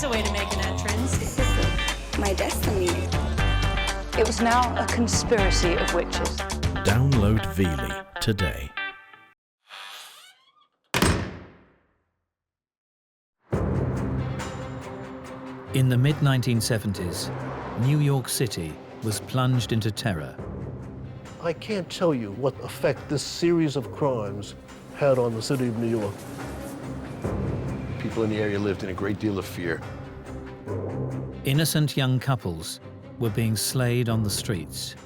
There's a way to make an entrance. This is my destiny. It was now a conspiracy of witches. Download Veely today. In the mid-1970s, New York City was plunged into terror. I can't tell you what effect this series of crimes had on the city of New York. People in the area lived in a great deal of fear. Innocent young couples were being slayed on the streets.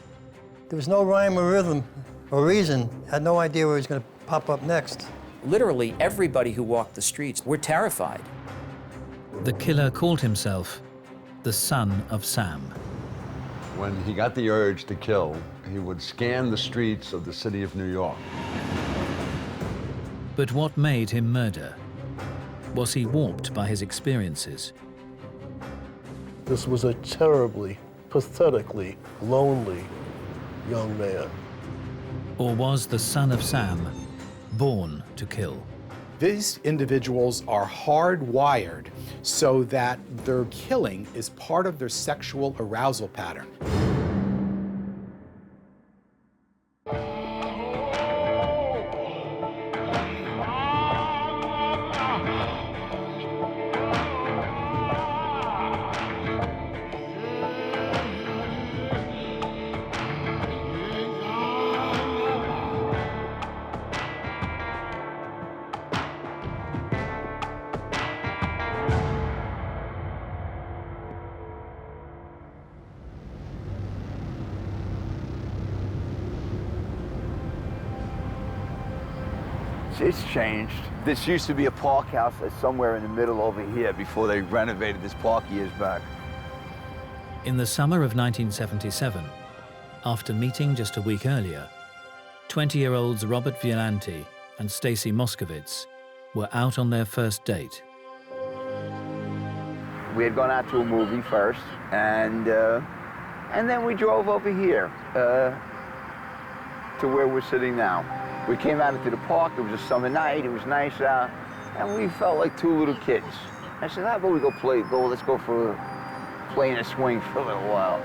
There was no rhyme or rhythm or reason. Had no idea where he was going to pop up next. Literally, everybody who walked the streets were terrified. The killer called himself the Son of Sam. When he got the urge to kill, he would scan the streets of the city of New York. But what made him murder? Was he warped by his experiences? This was a terribly, pathetically lonely young man. Or was the Son of Sam born to kill? These individuals are hardwired so that their killing is part of their sexual arousal pattern. It's changed. This used to be a park house that's somewhere in the middle over here before they renovated this park years back. In the summer of 1977, after meeting just a week earlier, 20-year-olds Robert Violante and Stacy Moskowitz were out on their first date. We had gone out to a movie first, and then we drove over here to where we're sitting now. We came out into the park. It was a summer night. It was nice out, and we felt like two little kids. I said, "How about we let's go for playing a swing for a little while."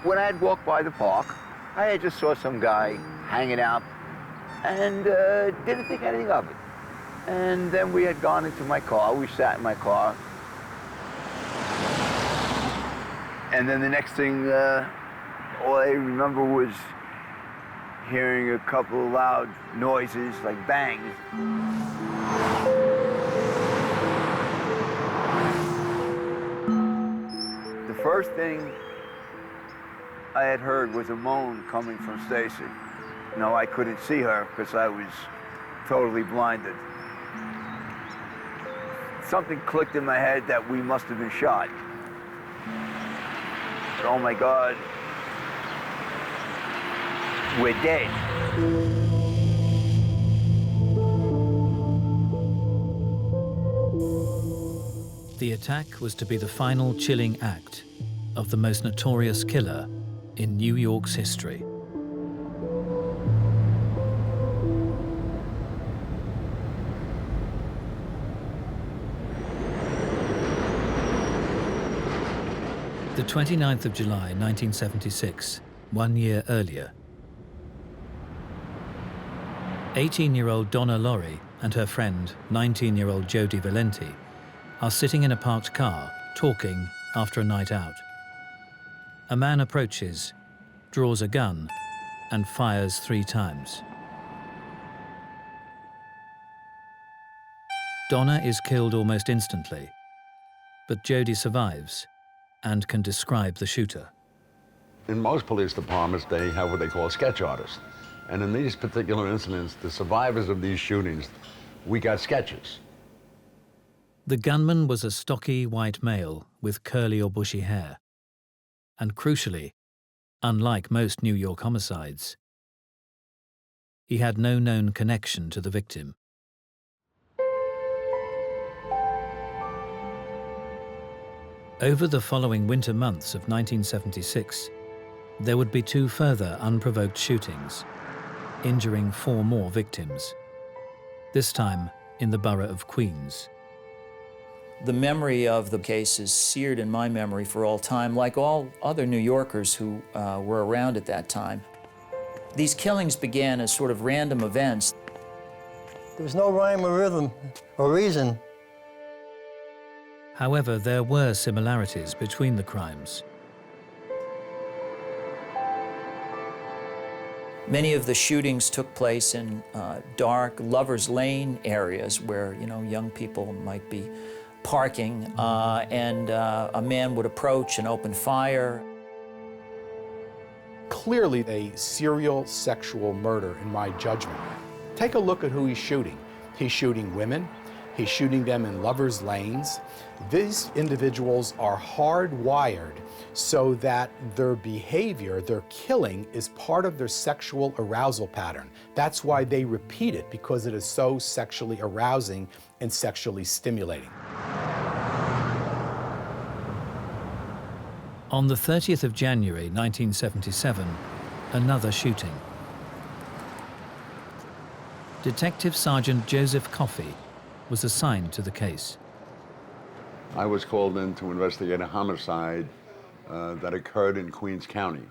When I had walked by the park, I had just saw some guy hanging out and didn't think anything of it. And then we had gone into my car. We sat in my car. And then the next thing, all I remember was hearing a couple of loud noises, like bangs. The first thing I had heard was a moan coming from Stacy. No, I couldn't see her because I was totally blinded. Something clicked in my head that we must have been shot. Oh my God. We're dead. The attack was to be the final chilling act of the most notorious killer in New York's history. The 29th of July, 1976, 1 year earlier. 18-year-old Donna Laurie and her friend, 19-year-old Jody Valenti, are sitting in a parked car, talking after a night out. A man approaches, draws a gun, and fires 3 times. Donna is killed almost instantly, but Jody survives and can describe the shooter. In most police departments, they have what they call a sketch artist. And in these particular incidents, the survivors of these shootings, we got sketches. The gunman was a stocky white male with curly or bushy hair. And crucially, unlike most New York homicides, he had no known connection to the victim. Over the following winter months of 1976, there would be 2 further unprovoked shootings, injuring 4 more victims, this time in the borough of Queens. The memory of the case is seared in my memory for all time, like all other New Yorkers who were around at that time. These killings began as sort of random events. There was no rhyme or rhythm or reason. However, there were similarities between the crimes. Many of the shootings took place in dark lovers' lane areas where, young people might be parking, and a man would approach and open fire. Clearly a serial sexual murder in my judgment. Take a look at who he's shooting. He's shooting women. He's shooting them in lovers' lanes. These individuals are hardwired so that their behavior, their killing, is part of their sexual arousal pattern. That's why they repeat it, because it is so sexually arousing and sexually stimulating. On the 30th of January 1977, another shooting. Detective Sergeant Joseph Coffey was assigned to the case. I was called in to investigate a homicide that occurred in Queens County.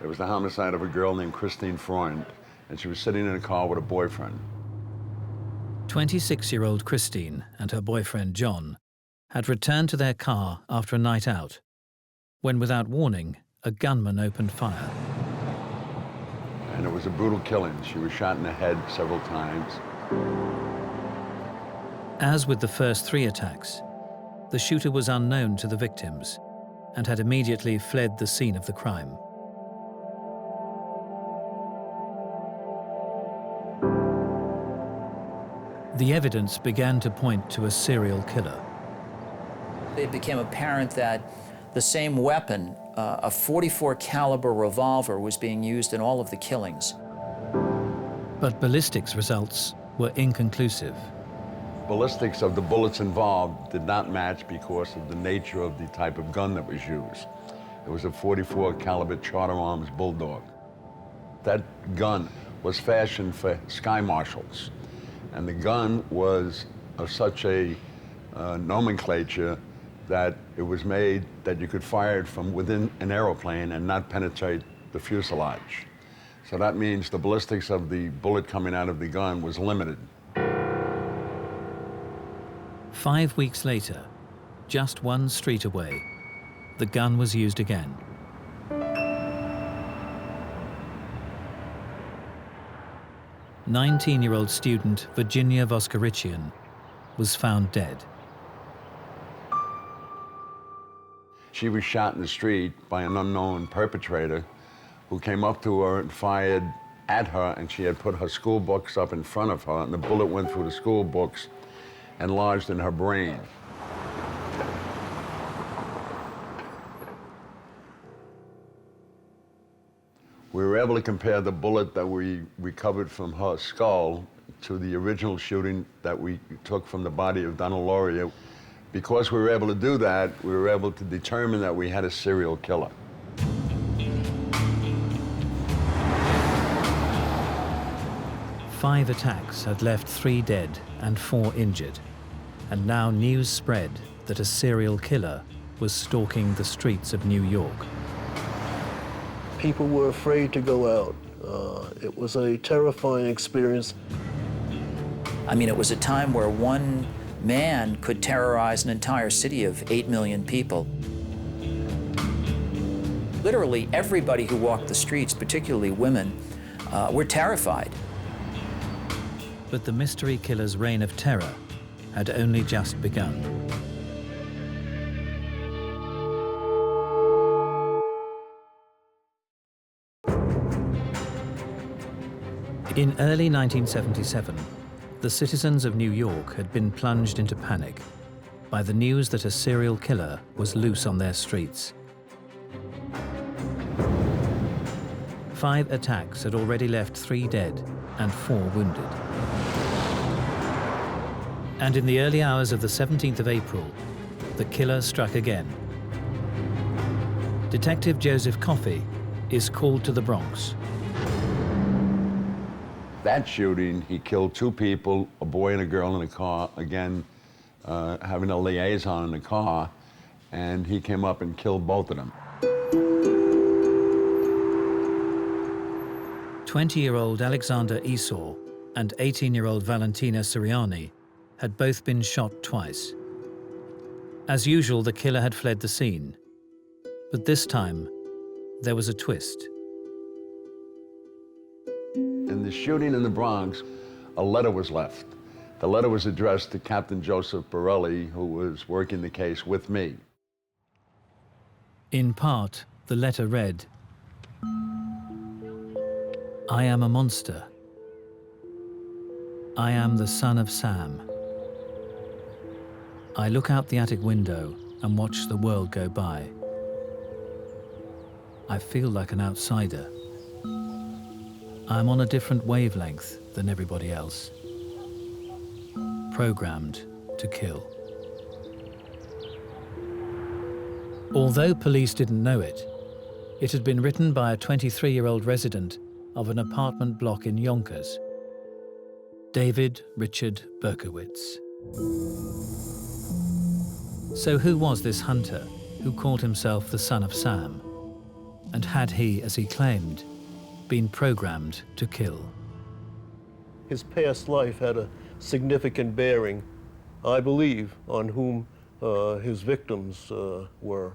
It was the homicide of a girl named Christine Freund, and she was sitting in a car with a boyfriend. 26-year-old Christine and her boyfriend John had returned to their car after a night out, when without warning, a gunman opened fire. And it was a brutal killing. She was shot in the head several times. As with the first 3 attacks, the shooter was unknown to the victims and had immediately fled the scene of the crime. The evidence began to point to a serial killer. It became apparent that the same weapon, a .44 caliber revolver, was being used in all of the killings. But ballistics results were inconclusive. Ballistics of the bullets involved did not match because of the nature of the type of gun that was used. It was a .44 caliber Charter Arms Bulldog. That gun was fashioned for sky marshals, and the gun was of such a nomenclature that it was made that you could fire it from within an aeroplane and not penetrate the fuselage. So that means the ballistics of the bullet coming out of the gun was limited. 5 weeks later, just 1 street away, the gun was used again. "19-year-old student Virginia Voskerichian was found dead. She was shot in the street by an unknown perpetrator who came up to her and fired at her, and she had put her school books up in front of her, and the bullet went through the school books and lodged in her brain. We were able to compare the bullet that we recovered from her skull to the original shooting that we took from the body of Donna Lauria. Because we were able to do that, we were able to determine that we had a serial killer. Five attacks had left 3 dead and 4 injured, and now news spread that a serial killer was stalking the streets of New York. People were afraid to go out. It was a terrifying experience. I mean, it was a time where one man could terrorize an entire city of 8 million people. Literally everybody who walked the streets, particularly women, were terrified. But the mystery killer's reign of terror had only just begun. In early 1977, the citizens of New York had been plunged into panic by the news that a serial killer was loose on their streets. 5 attacks had already left 3 dead and 4 wounded. And in the early hours of the 17th of April, the killer struck again. Detective Joseph Coffey is called to the Bronx. That shooting, he killed 2 people, a boy and a girl in a car, again, having a liaison in the car, and he came up and killed both of them. 20-year-old Alexander Esau and 18-year-old Valentina Siriani had both been shot twice. As usual, the killer had fled the scene. But this time, there was a twist. In the shooting in the Bronx, a letter was left. The letter was addressed to Captain Joseph Borelli, who was working the case with me. In part, the letter read, "I am a monster. I am the son of Sam. I look out the attic window and watch the world go by. I feel like an outsider. I'm on a different wavelength than everybody else. Programmed to kill." Although police didn't know it, it had been written by a 23-year-old resident of an apartment block in Yonkers, David Richard Berkowitz. So who was this hunter who called himself the son of Sam? And had he, as he claimed, been programmed to kill? His past life had a significant bearing, I believe, on whom his victims were.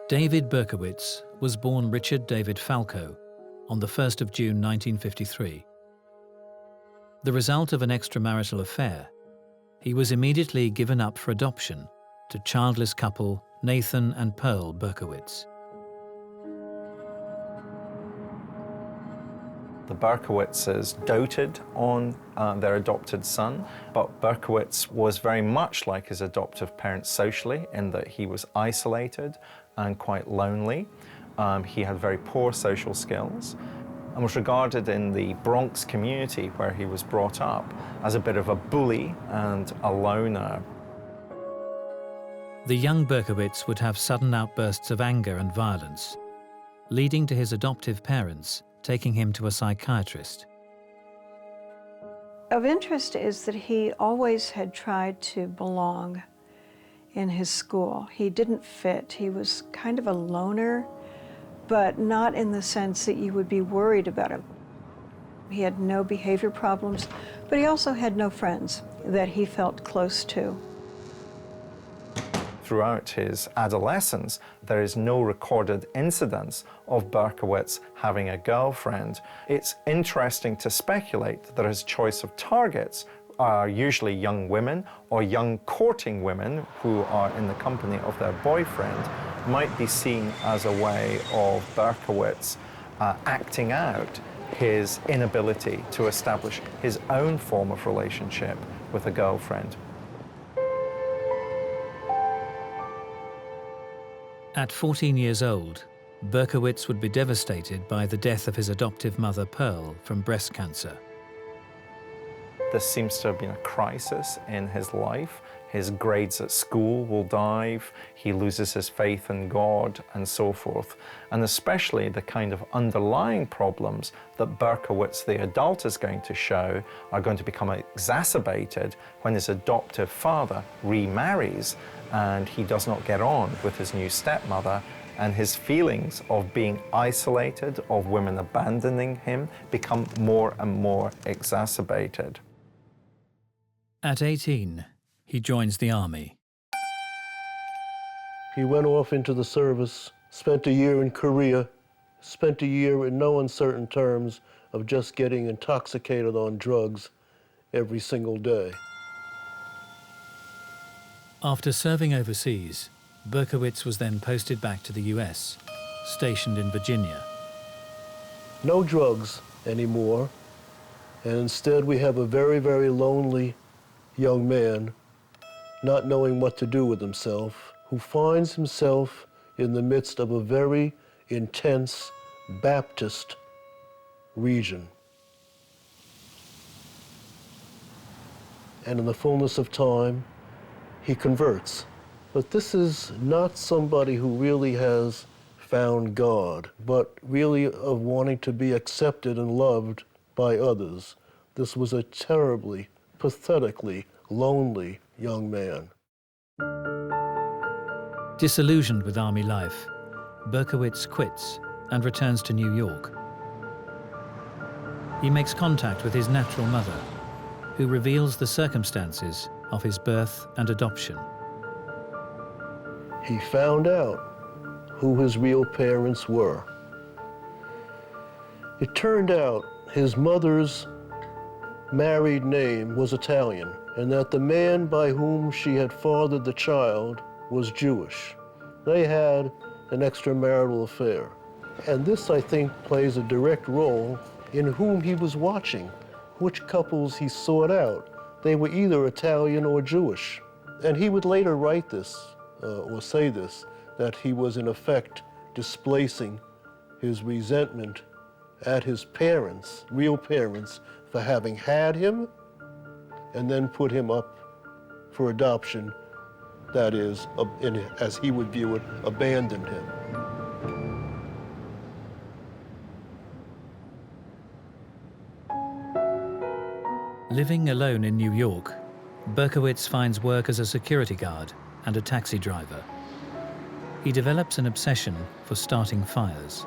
David Berkowitz was born Richard David Falco on the 1st of June 1953. The result of an extramarital affair, he was immediately given up for adoption to childless couple Nathan and Pearl Berkowitz. The Berkowitzes doted on their adopted son, but Berkowitz was very much like his adoptive parents socially in that he was isolated and quite lonely. He had very poor social skills and was regarded in the Bronx community where he was brought up as a bit of a bully and a loner. The young Berkowitz would have sudden outbursts of anger and violence, leading to his adoptive parents taking him to a psychiatrist. Of interest is that he always had tried to belong in his school. He didn't fit. He was kind of a loner, but not in the sense that you would be worried about him. He had no behavior problems, but he also had no friends that he felt close to. Throughout his adolescence, there is no recorded incidents of Berkowitz having a girlfriend. It's interesting to speculate that his choice of targets are usually young women or young courting women who are in the company of their boyfriend, might be seen as a way of Berkowitz acting out his inability to establish his own form of relationship with a girlfriend. At 14 years old, Berkowitz would be devastated by the death of his adoptive mother, Pearl, from breast cancer. This seems to have been a crisis in his life. His grades at school will dive, he loses his faith in God, and so forth. And especially the kind of underlying problems that Berkowitz, the adult, is going to show are going to become exacerbated when his adoptive father remarries and he does not get on with his new stepmother, and his feelings of being isolated, of women abandoning him, become more and more exacerbated. At 18, he joins the army. He went off into the service, spent a year in Korea, spent a year in no uncertain terms of just getting intoxicated on drugs every single day. After serving overseas, Berkowitz was then posted back to the US, stationed in Virginia. No drugs anymore, and instead we have a very, very lonely young man not knowing what to do with himself, who finds himself in the midst of a very intense Baptist region. And in the fullness of time, he converts. But this is not somebody who really has found God, but really of wanting to be accepted and loved by others. This was a terribly, pathetically lonely young man. Disillusioned with army life, Berkowitz quits and returns to New York. He makes contact with his natural mother, who reveals the circumstances of his birth and adoption. He found out who his real parents were. It turned out his mother's married name was Italian, and that the man by whom she had fathered the child was Jewish. They had an extramarital affair. And this, I think, plays a direct role in whom he was watching, which couples he sought out. They were either Italian or Jewish. And he would later write this, or say this, that he was in effect displacing his resentment at his parents, real parents, for having had him and then put him up for adoption, that is, as he would view it, abandoned him. Living alone in New York, Berkowitz finds work as a security guard and a taxi driver. He develops an obsession for starting fires.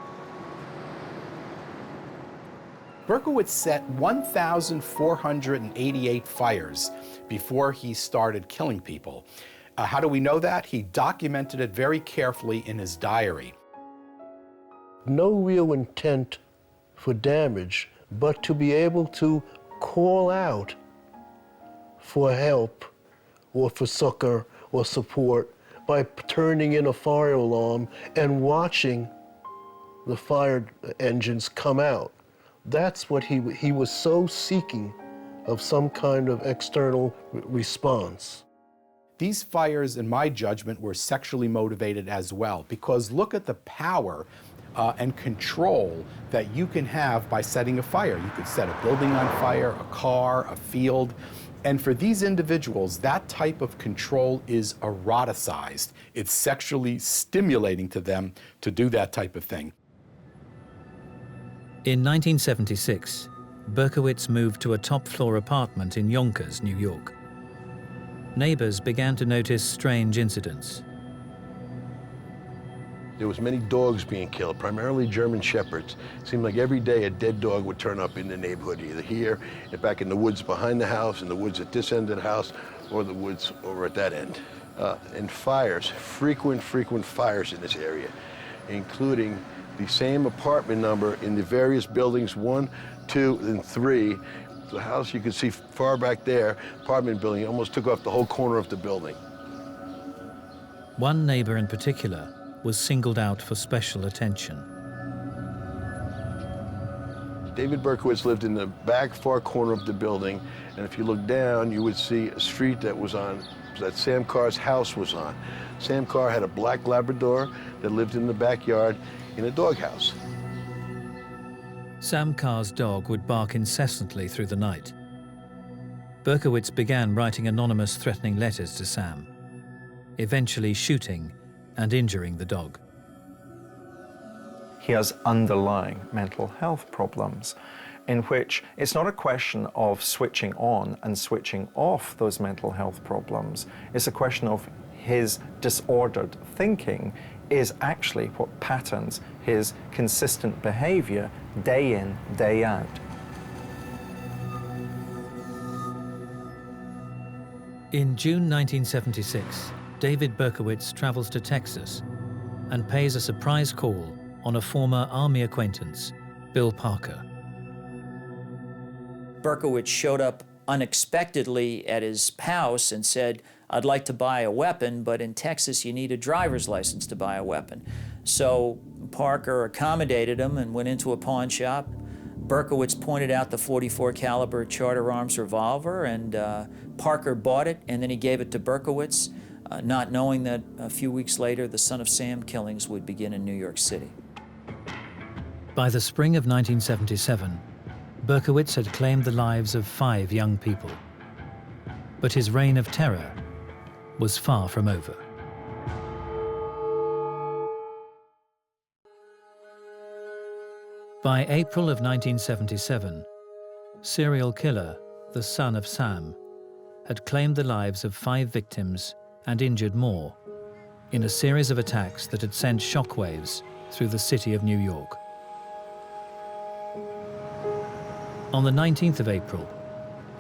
Berkowitz set 1,488 fires before he started killing people. How do we know that? He documented it very carefully in his diary. No real intent for damage, but to be able to call out for help or for succor or support by turning in a fire alarm and watching the fire engines come out. That's what he was so seeking of some kind of external response. These fires, in my judgment, were sexually motivated as well, because look at the power and control that you can have by setting a fire. You could set a building on fire, a car, a field. And for these individuals, that type of control is eroticized. It's sexually stimulating to them to do that type of thing. In 1976, Berkowitz moved to a top-floor apartment in Yonkers, New York. Neighbors began to notice strange incidents. There was many dogs being killed, primarily German Shepherds. It seemed like every day a dead dog would turn up in the neighborhood, either here, back in the woods behind the house, in the woods at this end of the house, or the woods over at that end. And fires, frequent fires in this area, including the same apartment number in the various buildings, 1, 2, and 3. The house you can see far back there, apartment building, almost took off the whole corner of the building. One neighbor in particular was singled out for special attention. David Berkowitz lived in the back far corner of the building, and if you look down, you would see a street that was on, that Sam Carr's house was on. Sam Carr had a black Labrador that lived in the backyard in a doghouse. Sam Carr's dog would bark incessantly through the night. Berkowitz began writing anonymous threatening letters to Sam, eventually shooting and injuring the dog. He has underlying mental health problems in which it's not a question of switching on and switching off those mental health problems. It's a question of his disordered thinking is actually what patterns his consistent behavior day in, day out. In June 1976, David Berkowitz travels to Texas and pays a surprise call on a former Army acquaintance, Bill Parker. Berkowitz showed up unexpectedly at his house and said, "I'd like to buy a weapon, but in Texas you need a driver's license to buy a weapon." So Parker accommodated him and went into a pawn shop. Berkowitz pointed out the .44 caliber Charter Arms revolver, and Parker bought it, and then he gave it to Berkowitz, not knowing that a few weeks later the Son of Sam killings would begin in New York City. By the spring of 1977, Berkowitz had claimed the lives of 5 young people. But his reign of terror was far from over. By April of 1977, serial killer, the son of Sam, had claimed the lives of 5 victims and injured more in a series of attacks that had sent shockwaves through the city of New York. On the 19th of April,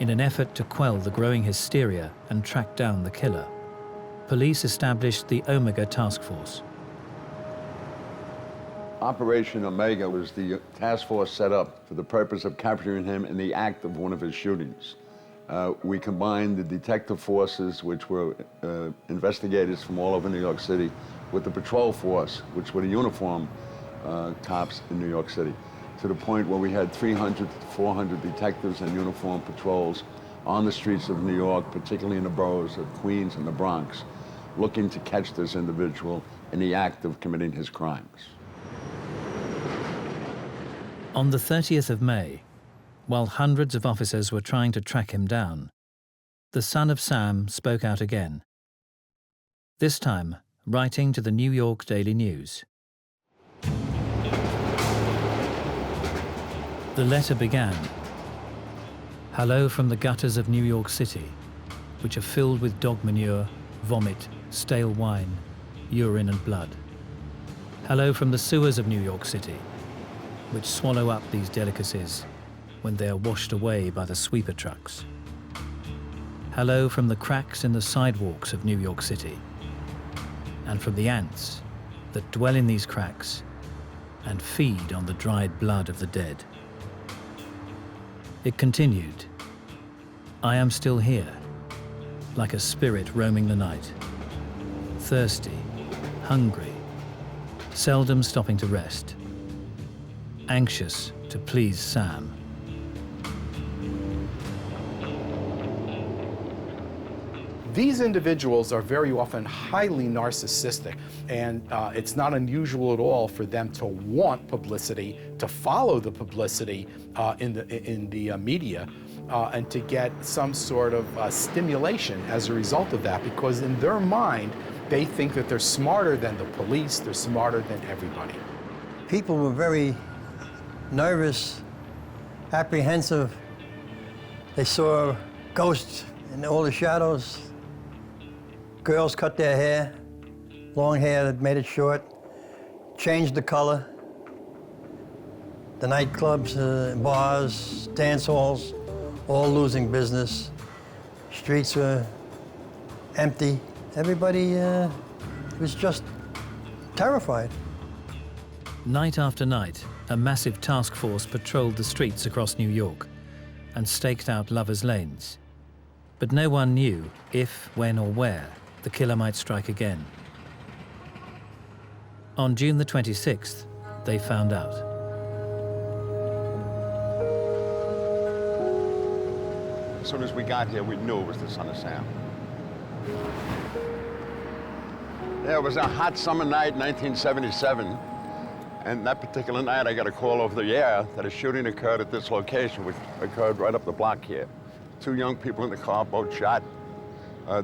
in an effort to quell the growing hysteria and track down the killer, police established the Omega Task Force. Operation Omega was the task force set up for the purpose of capturing him in the act of one of his shootings. We combined the detective forces, which were investigators from all over New York City, with the patrol force, which were the uniform cops in New York City, to the point where we had 300 to 400 detectives and uniform patrols on the streets of New York, particularly in the boroughs of Queens and the Bronx, looking to catch this individual in the act of committing his crimes. On the 30th of May, while hundreds of officers were trying to track him down, the son of Sam spoke out again, this time writing to the New York Daily News. The letter began, "Hello from the gutters of New York City, which are filled with dog manure, vomit, stale wine, urine and blood. Hello from the sewers of New York City, which swallow up these delicacies when they are washed away by the sweeper trucks. Hello from the cracks in the sidewalks of New York City, and from the ants that dwell in these cracks and feed on the dried blood of the dead." It continued, "I am still here, like a spirit roaming the night, thirsty, hungry, seldom stopping to rest, anxious to please Sam." These individuals are very often highly narcissistic, and it's not unusual at all for them to want publicity, to follow the publicity in the media, and to get some sort of stimulation as a result of that, because in their mind, they think that they're smarter than the police, they're smarter than everybody. People were very nervous, apprehensive. They saw ghosts in all the shadows. Girls cut their hair, long hair that made it short, changed the color. The nightclubs, bars, dance halls, all losing business. Streets were empty. Everybody was just terrified. Night after night, a massive task force patrolled the streets across New York and staked out lovers' lanes. But no one knew if, when or where the killer might strike again. On June the 26th, they found out. As soon as we got here, we knew it was the son of Sam. Yeah, it was a hot summer night, 1977. And that particular night, I got a call over the air that a shooting occurred at this location, which occurred right up the block here. 2 young people in the car, both shot.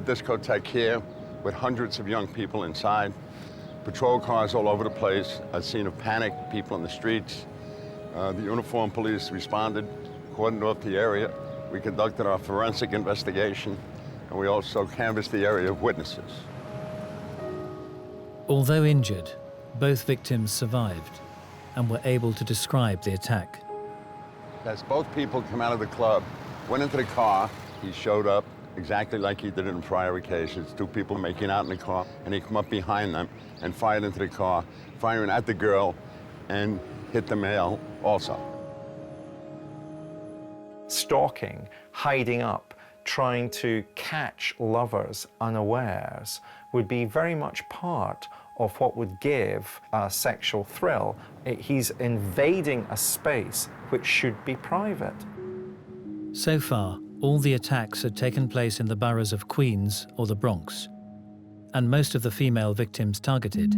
Discotheque here with hundreds of young people inside. Patrol cars all over the place, a scene of panic, people in the streets. The uniformed police responded, cordoned off the area. We conducted our forensic investigation, and we also canvassed the area of witnesses. Although injured, both victims survived and were able to describe the attack. As both people come out of the club, went into the car, he showed up exactly like he did in prior occasions, 2 people making out in the car, and he come up behind them and fired into the car, firing at the girl and hit the male also. Stalking, hiding up, trying to catch lovers unawares would be very much part of what would give a sexual thrill. He's invading a space which should be private. So far, all the attacks had taken place in the boroughs of Queens or the Bronx, and most of the female victims targeted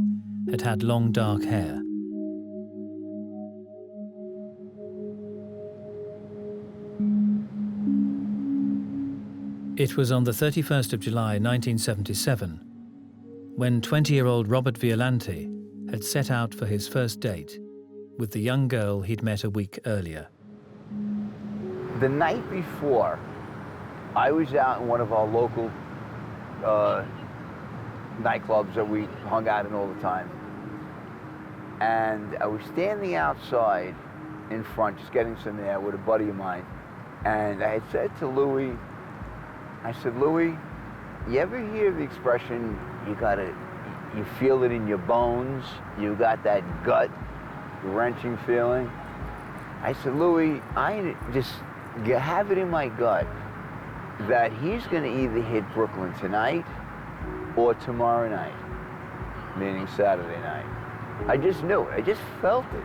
had had long dark hair. It was on the 31st of July 1977 when 20-year-old Robert Violante had set out for his first date with the young girl he'd met a week earlier. The night before, I was out in one of our local nightclubs that we hung out in all the time. And I was standing outside in front, just getting some air with a buddy of mine. And I had said to Louis, I said, Louis, you ever hear the expression, you feel it in your bones, you got that gut wrenching feeling? I said, Louis, I just have it in my gut that he's gonna either hit Brooklyn tonight or tomorrow night, meaning Saturday night. I just knew it, I just felt it.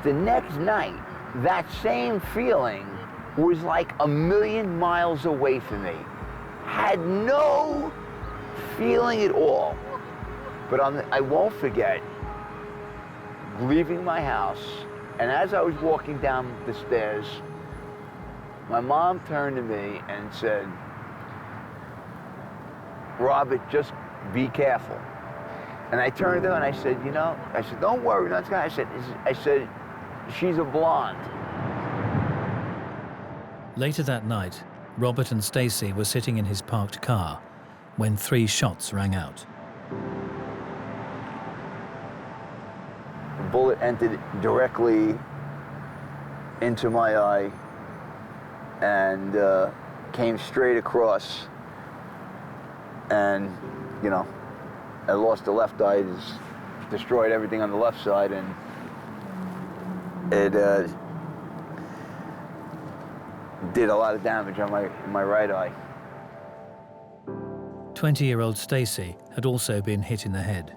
The next night, that same feeling was like a million miles away from me. Had no feeling at all. But I won't forget leaving my house, and as I was walking down the stairs, my mom turned to me and said, Robert, just be careful. And I turned to her and I said, you know, I said, don't worry, that's gonna, I said, she's a blonde. Later that night, Robert and Stacy were sitting in his parked car when 3 shots rang out. The bullet entered directly into my eye and came straight across. And, you know, I lost the left eye, just destroyed everything on the left side, and it did a lot of damage on my right eye. 20-year-old Stacy had also been hit in the head.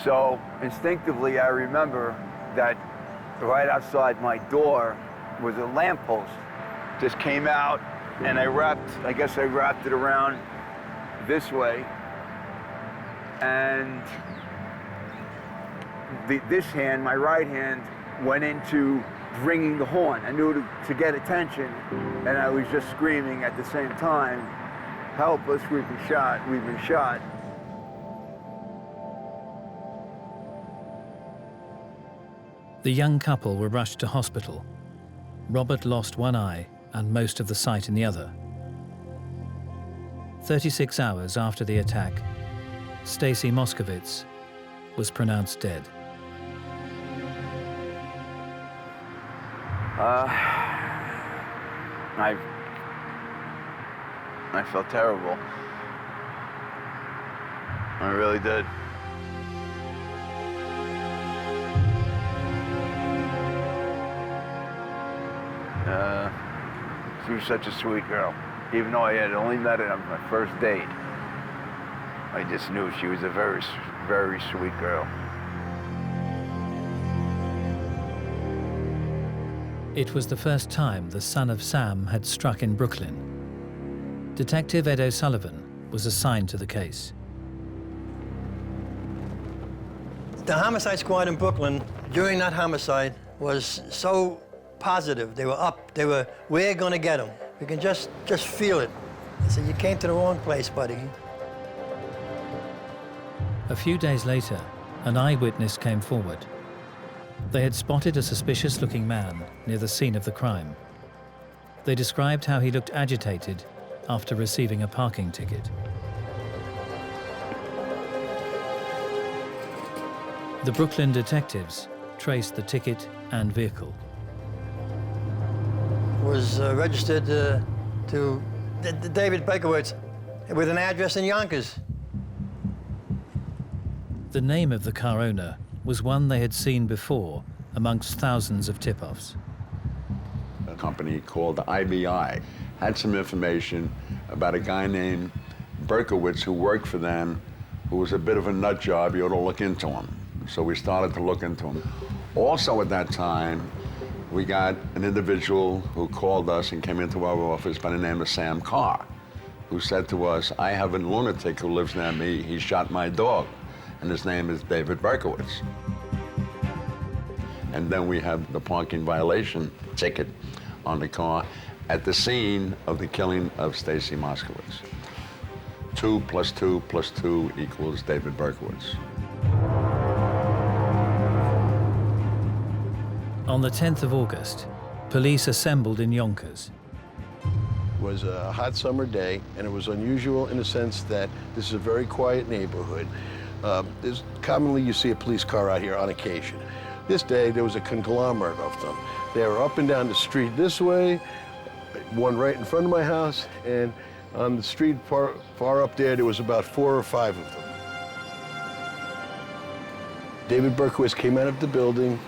So instinctively, I remember that right outside my door was a lamppost. Just came out, and I guess I wrapped it around this way, and this hand, my right hand, went into ringing the horn. I knew to get attention, and I was just screaming at the same time, help us, we've been shot, we've been shot. The young couple were rushed to hospital. Robert lost one eye and most of the sight in the other. 36 hours after the attack, Stacy Moskowitz was pronounced dead. I felt terrible. I really did. She was such a sweet girl. Even though I had only met her on my first date, I just knew she was a very, very sweet girl. It was the first time the son of Sam had struck in Brooklyn. Detective Ed O'Sullivan was assigned to the case. The homicide squad in Brooklyn during that homicide was so positive. They were up. They were, we're going to get him. We can just feel it. I said, you came to the wrong place, buddy. A few days later, an eyewitness came forward. They had spotted a suspicious-looking man near the scene of the crime. They described how he looked agitated after receiving a parking ticket. The Brooklyn detectives traced the ticket and vehicle. Was registered to David Berkowitz with an address in Yonkers. The name of the car owner was one they had seen before amongst thousands of tip-offs. A company called IBI had some information about a guy named Berkowitz who worked for them, who was a bit of a nut job. You ought to look into him. So we started to look into him. Also at that time, we got an individual who called us and came into our office by the name of Sam Carr, who said to us, I have a lunatic who lives near me. He shot my dog, and his name is David Berkowitz. And then we have the parking violation ticket on the car at the scene of the killing of Stacy Moskowitz. 2 + 2 + 2 equals David Berkowitz. On the 10th of August, police assembled in Yonkers. It was a hot summer day, and it was unusual in the sense that this is a very quiet neighborhood. Commonly you see a police car out here on occasion. This day there was a conglomerate of them. They were up and down the street this way, one right in front of my house, and on the street far up there was about 4 or 5 of them. David Berkowitz came out of the building,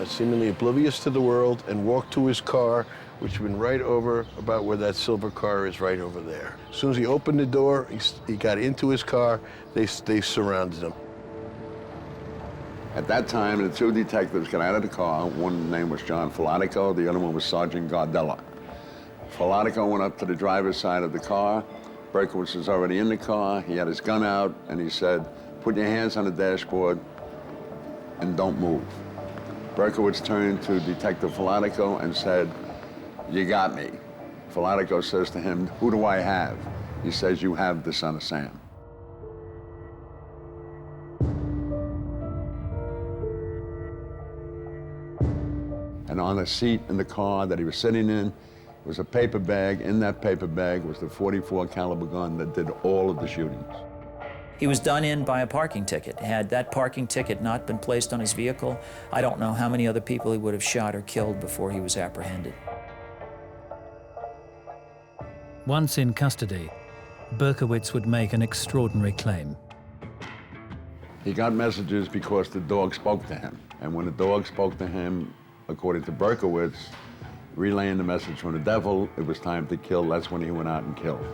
seemingly oblivious to the world, and walked to his car, which had been right over about where that silver car is, right over there. As soon as he opened the door, he got into his car, they surrounded him. At that time, the 2 detectives got out of the car. One name was John Filatico, the other one was Sergeant Gardella. Filatico went up to the driver's side of the car. Berkowitz was already in the car. He had his gun out, and he said, "Put your hands on the dashboard and don't move." Berkowitz turned to Detective Filatico and said, "You got me." Filatico says to him, "Who do I have?" He says, "You have the son of Sam." And on the seat in the car that he was sitting in was a paper bag. In that paper bag was the .44 caliber gun that did all of the shootings. He was done in by a parking ticket. Had that parking ticket not been placed on his vehicle, I don't know how many other people he would have shot or killed before he was apprehended. Once in custody, Berkowitz would make an extraordinary claim. He got messages because the dog spoke to him. And when the dog spoke to him, according to Berkowitz, relaying the message from the devil, it was time to kill. That's when he went out and killed.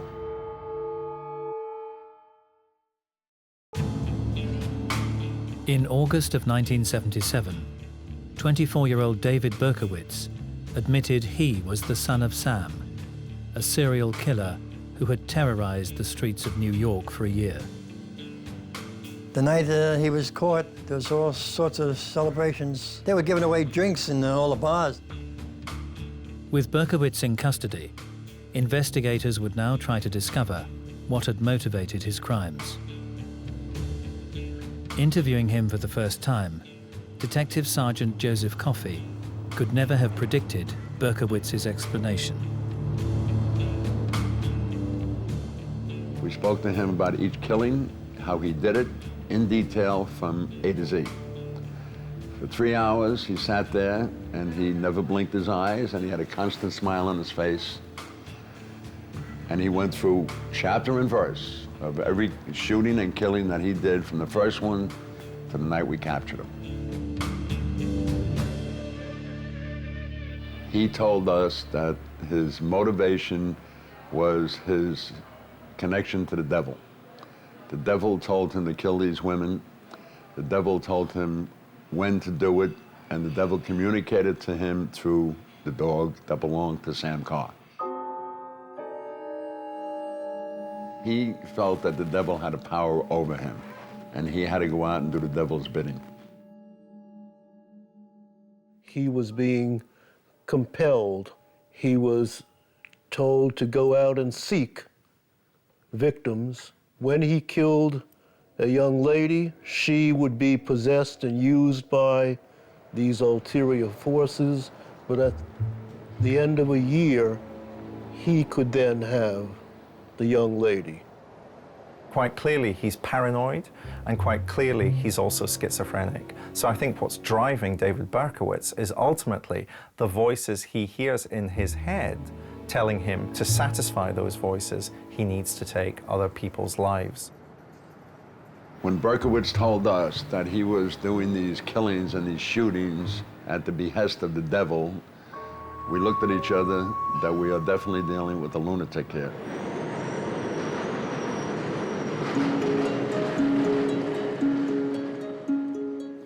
In August of 1977, 24-year-old David Berkowitz admitted he was the son of Sam, a serial killer who had terrorized the streets of New York for a year. The night he was caught, there was all sorts of celebrations. They were giving away drinks in all the bars. With Berkowitz in custody, investigators would now try to discover what had motivated his crimes. Interviewing him for the first time, Detective Sergeant Joseph Coffey could never have predicted Berkowitz's explanation. We spoke to him about each killing, how he did it, in detail from A to Z. For 3 hours, he sat there, and he never blinked his eyes, and he had a constant smile on his face. And he went through chapter and verse of every shooting and killing that he did, from the first one to the night we captured him. He told us that his motivation was his connection to the devil. The devil told him to kill these women. The devil told him when to do it, and the devil communicated to him through the dog that belonged to Sam Carr. He felt that the devil had a power over him, and he had to go out and do the devil's bidding. He was being compelled. He was told to go out and seek victims. When he killed a young lady, she would be possessed and used by these ulterior forces, but at the end of a year, he could then have the young lady. Quite clearly, he's paranoid, and quite clearly, he's also schizophrenic. So I think what's driving David Berkowitz is ultimately the voices he hears in his head telling him to satisfy those voices, he needs to take other people's lives. When Berkowitz told us that he was doing these killings and these shootings at the behest of the devil, we looked at each other that we are definitely dealing with a lunatic here.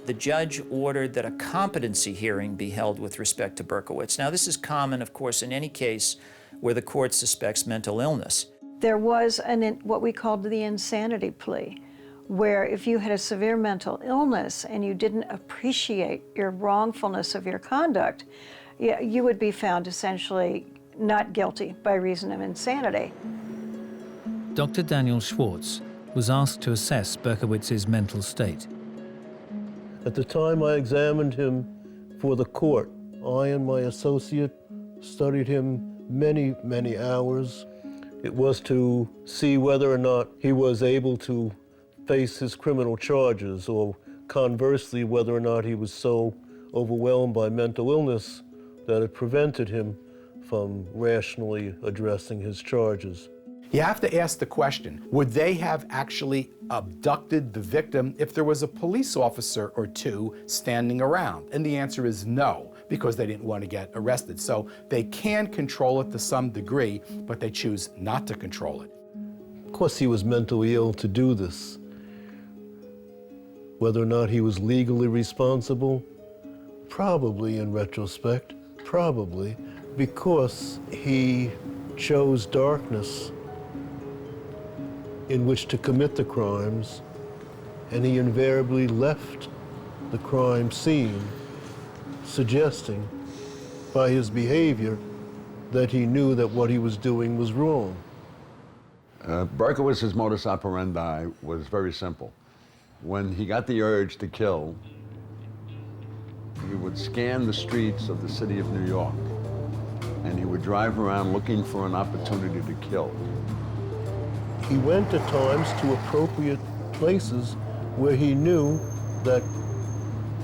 The judge ordered that a competency hearing be held with respect to Berkowitz. Now, this is common, of course, in any case where the court suspects mental illness. There was what we called the insanity plea, where if you had a severe mental illness and you didn't appreciate your wrongfulness of your conduct, you would be found essentially not guilty by reason of insanity. Dr. Daniel Schwartz was asked to assess Berkowitz's mental state. At the time I examined him for the court, I and my associate studied him many, many hours. It was to see whether or not he was able to face his criminal charges, or conversely, whether or not he was so overwhelmed by mental illness that it prevented him from rationally addressing his charges. You have to ask the question, would they have actually abducted the victim if there was a police officer or two standing around? And the answer is no, because they didn't want to get arrested. So they can control it to some degree, but they choose not to control it. Of course, he was mentally ill to do this. Whether or not he was legally responsible, probably in retrospect, probably, because he chose darkness in which to commit the crimes, and he invariably left the crime scene, suggesting by his behavior that he knew that what he was doing was wrong. Berkowitz's modus operandi was very simple. When he got the urge to kill, he would scan the streets of the city of New York, and he would drive around looking for an opportunity to kill. He went at times to appropriate places where he knew that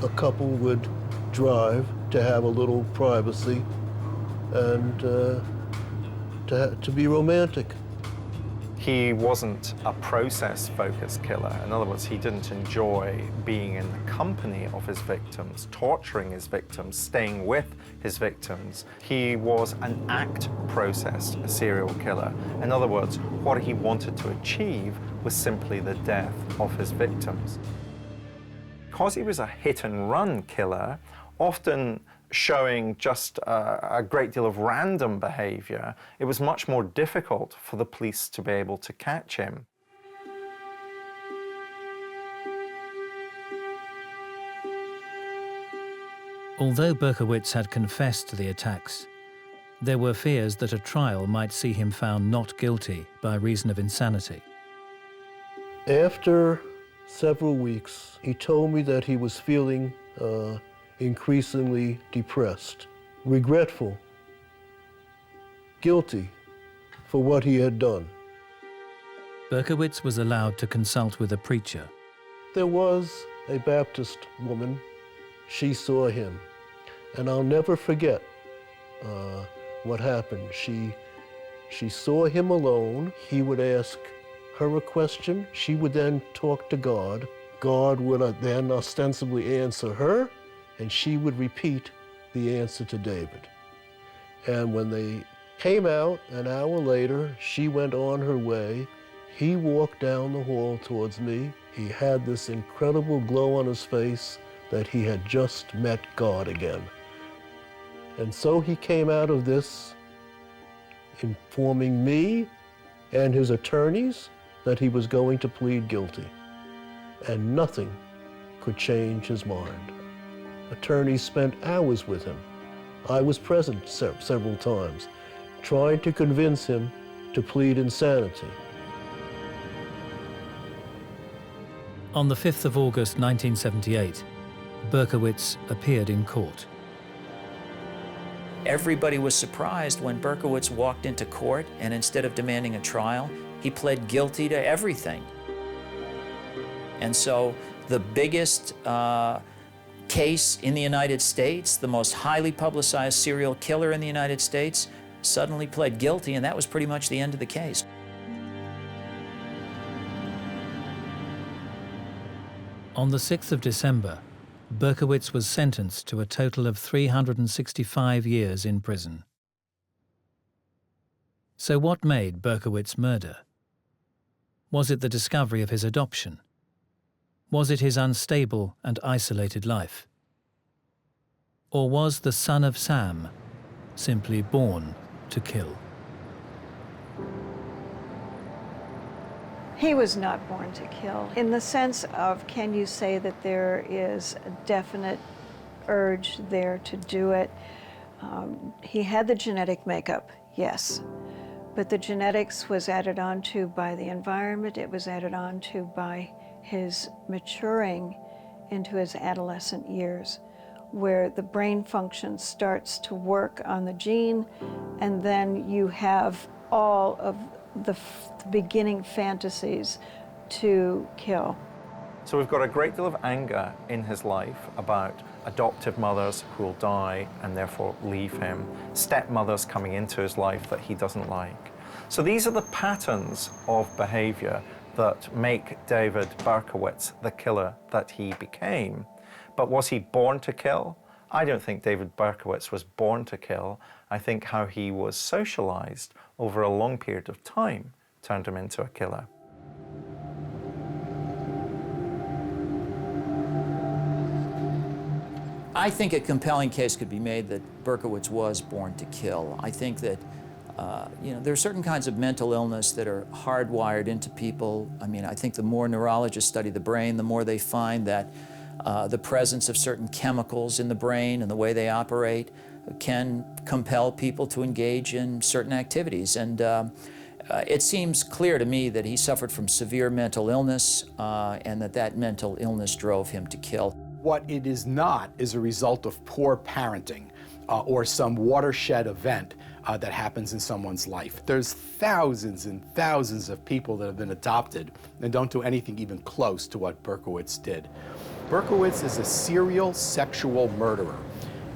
a couple would drive to have a little privacy and to be romantic. He wasn't a process-focused killer. In other words, he didn't enjoy being in the company of his victims, torturing his victims, staying with his victims. He was an act-processed serial killer. In other words, what he wanted to achieve was simply the death of his victims. Because he was a hit-and-run killer, often showing just a great deal of random behavior, it was much more difficult for the police to be able to catch him. Although Berkowitz had confessed to the attacks, there were fears that a trial might see him found not guilty by reason of insanity. After several weeks, he told me that he was feeling increasingly depressed, regretful, guilty for what he had done. Berkowitz was allowed to consult with a preacher. There was a Baptist woman. She saw him, and I'll never forget what happened. She saw him alone. He would ask her a question. She would then talk to God. God would then ostensibly answer her, and she would repeat the answer to David. And when they came out an hour later, she went on her way. He walked down the hall towards me. He had this incredible glow on his face that he had just met God again. And so he came out of this informing me and his attorneys that he was going to plead guilty. And nothing could change his mind. Attorneys spent hours with him. I was present several times, trying to convince him to plead insanity. On the 5th of August 1978, Berkowitz appeared in court. Everybody was surprised when Berkowitz walked into court, and instead of demanding a trial, he pled guilty to everything. And so the biggest case in the United States, the most highly publicized serial killer in the United States, suddenly pled guilty, and that was pretty much the end of the case. On the 6th of December, Berkowitz was sentenced to a total of 365 years in prison. So what made Berkowitz murder? Was it the discovery of his adoption? Was it his unstable and isolated life? Or was the son of Sam simply born to kill? He was not born to kill. In the sense of, can you say that there is a definite urge there to do it? He had the genetic makeup, yes. But the genetics was added on to by the environment. It was added on to by his maturing into his adolescent years. where the brain function starts to work on the gene, and then you have all of the beginning fantasies to kill. So we've got a great deal of anger in his life about adoptive mothers who will die and therefore leave him, stepmothers coming into his life that he doesn't like. So these are the patterns of behavior that make David Berkowitz the killer that he became. But was he born to kill? I don't think David Berkowitz was born to kill. I think how he was socialized over a long period of time turned him into a killer. I think a compelling case could be made that Berkowitz was born to kill. I think that there are certain kinds of mental illness that are hardwired into people. I mean, I think the more neurologists study the brain, the more they find that the presence of certain chemicals in the brain and the way they operate can compel people to engage in certain activities. And it seems clear to me that he suffered from severe mental illness and that mental illness drove him to kill. What it is not is a result of poor parenting or some watershed event that happens in someone's life. There's thousands and thousands of people that have been adopted and don't do anything even close to what Berkowitz did. Berkowitz is a serial sexual murderer,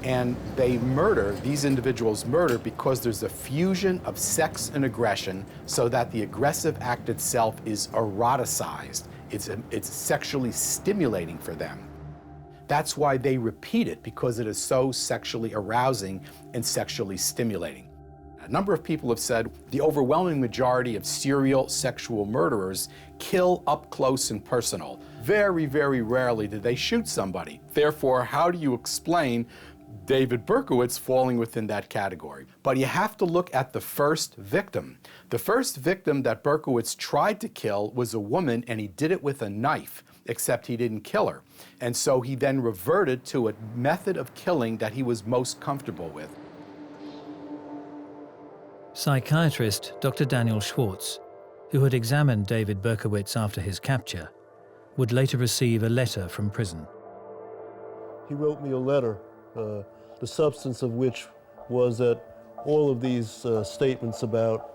and these individuals murder because there's a fusion of sex and aggression so that the aggressive act itself is eroticized. It's sexually stimulating for them. That's why they repeat it, because it is so sexually arousing and sexually stimulating. A number of people have said the overwhelming majority of serial sexual murderers kill up close and personal. Very, very rarely do they shoot somebody. Therefore, how do you explain David Berkowitz falling within that category? But you have to look at the first victim. The first victim that Berkowitz tried to kill was a woman, and he did it with a knife, except he didn't kill her. And so he then reverted to a method of killing that he was most comfortable with. Psychiatrist Dr. Daniel Schwartz, who had examined David Berkowitz after his capture, would later receive a letter from prison. He wrote me a letter, the substance of which was that all of these statements about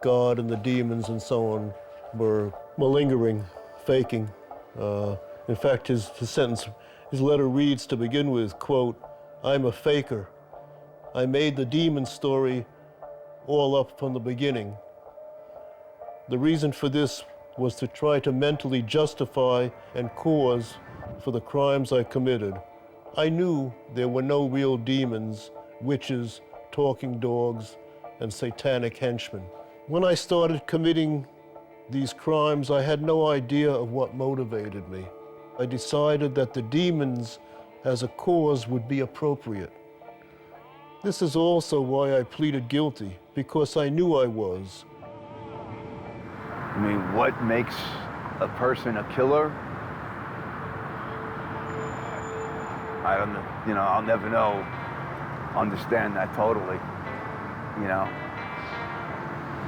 God and the demons and so on were malingering, faking. In fact, his letter reads to begin with, quote, "I'm a faker. I made the demon story all up from the beginning. The reason for this was to try to mentally justify and cause for the crimes I committed. I knew there were no real demons, witches, talking dogs, and satanic henchmen. When I started committing these crimes, I had no idea of what motivated me. I decided that the demons as a cause would be appropriate. This is also why I pleaded guilty, because I knew I was." I mean, what makes a person a killer? I don't know, I'll never understand that totally,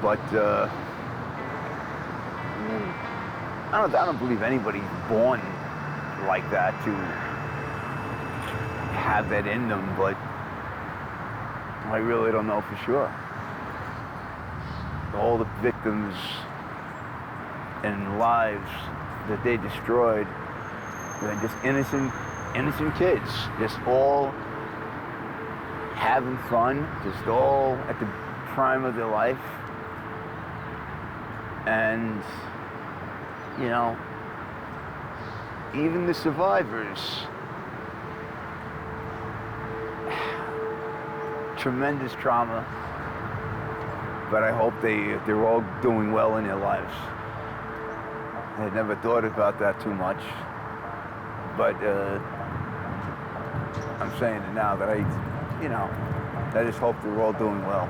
But, I don't believe anybody's born like that to have that in them, but I really don't know for sure. All the victims and lives that they destroyed, they're just innocent kids, just all having fun, just all at the prime of their life. And, even the survivors, tremendous trauma, but I hope they're all doing well in their lives. I had never thought about that too much, but I'm saying it now that I just hope they're all doing well.